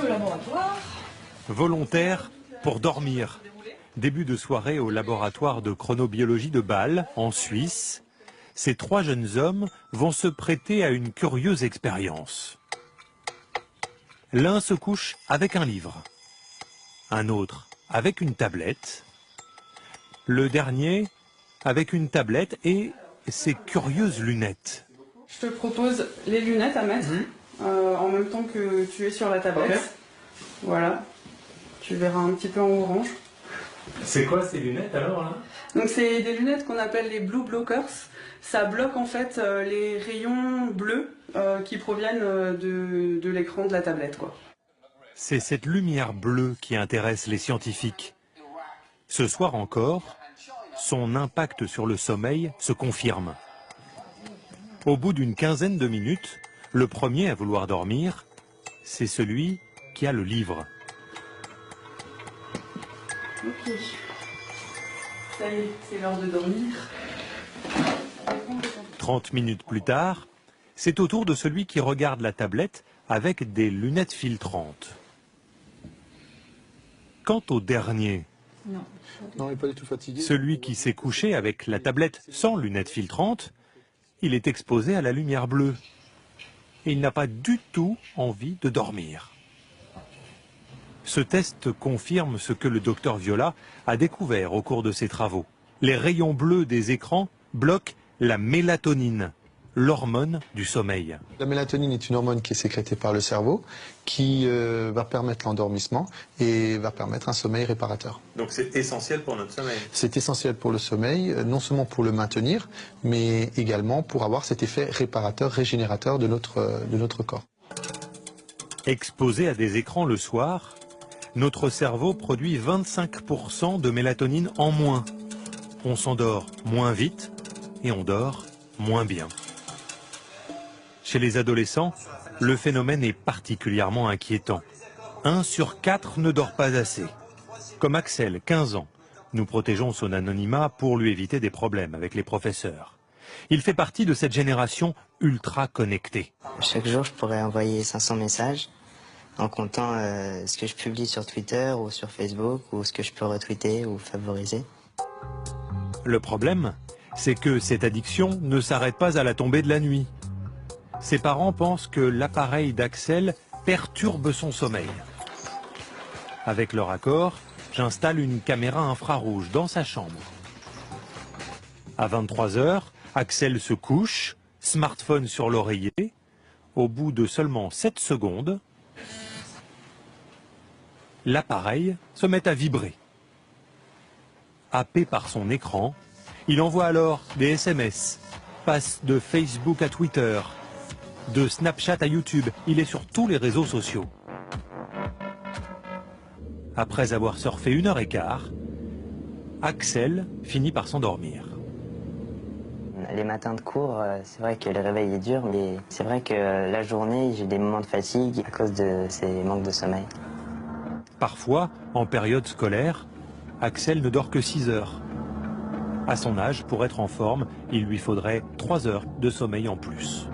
au laboratoire. Volontaire pour dormir. Début de soirée au laboratoire de chronobiologie de Bâle, en Suisse. Ces trois jeunes hommes vont se prêter à une curieuse expérience. L'un se couche avec un livre, un autre avec une tablette, le dernier avec une tablette et ses curieuses lunettes. Je te propose les lunettes à mettre en même temps que tu es sur la tablette. Okay. Voilà, tu verras un petit peu en orange. C'est quoi ces lunettes alors là? Donc c'est des lunettes qu'on appelle les blue blockers. Ça bloque en fait les rayons bleus qui proviennent de l'écran de la tablette, quoi. C'est cette lumière bleue qui intéresse les scientifiques. Ce soir encore, son impact sur le sommeil se confirme. Au bout d'une quinzaine de minutes, le premier à vouloir dormir, c'est celui qui a le livre. Ok. Ça y est, c'est l'heure de dormir. 30 minutes plus tard, c'est au tour de celui qui regarde la tablette avec des lunettes filtrantes. Quant au dernier, non, il n'est pas du tout fatigué. Celui qui s'est couché avec la tablette sans lunettes filtrantes, il est exposé à la lumière bleue. Et il n'a pas du tout envie de dormir. Ce test confirme ce que le docteur Viola a découvert au cours de ses travaux. Les rayons bleus des écrans bloquent la mélatonine, l'hormone du sommeil. La mélatonine est une hormone qui est sécrétée par le cerveau, qui va permettre l'endormissement et va permettre un sommeil réparateur. Donc c'est essentiel pour notre sommeil? C'est essentiel pour le sommeil, non seulement pour le maintenir, mais également pour avoir cet effet réparateur, régénérateur de notre corps. Exposé à des écrans le soir, notre cerveau produit 25% de mélatonine en moins. On s'endort moins vite et on dort moins bien. Chez les adolescents, le phénomène est particulièrement inquiétant. 1 sur 4 ne dort pas assez. Comme Axel, 15 ans. Nous protégeons son anonymat pour lui éviter des problèmes avec les professeurs. Il fait partie de cette génération ultra connectée. Chaque jour, je pourrais envoyer 500 messages en comptant ce que je publie sur Twitter ou sur Facebook ou ce que je peux retweeter ou favoriser. Le problème, c'est que cette addiction ne s'arrête pas à la tombée de la nuit. Ses parents pensent que l'appareil d'Axel perturbe son sommeil. Avec leur accord, j'installe une caméra infrarouge dans sa chambre. À 23 h, Axel se couche, smartphone sur l'oreiller. Au bout de seulement 7 secondes, l'appareil se met à vibrer. Happé par son écran, il envoie alors des SMS, passe de Facebook à Twitter, de Snapchat à YouTube. Il est sur tous les réseaux sociaux. Après avoir surfé 1h15, Axel finit par s'endormir. Les matins de cours, c'est vrai que le réveil est dur, mais c'est vrai que la journée, j'ai des moments de fatigue à cause de ces manques de sommeil. Parfois, en période scolaire, Axel ne dort que 6 heures. À son âge, pour être en forme, il lui faudrait 3 heures de sommeil en plus.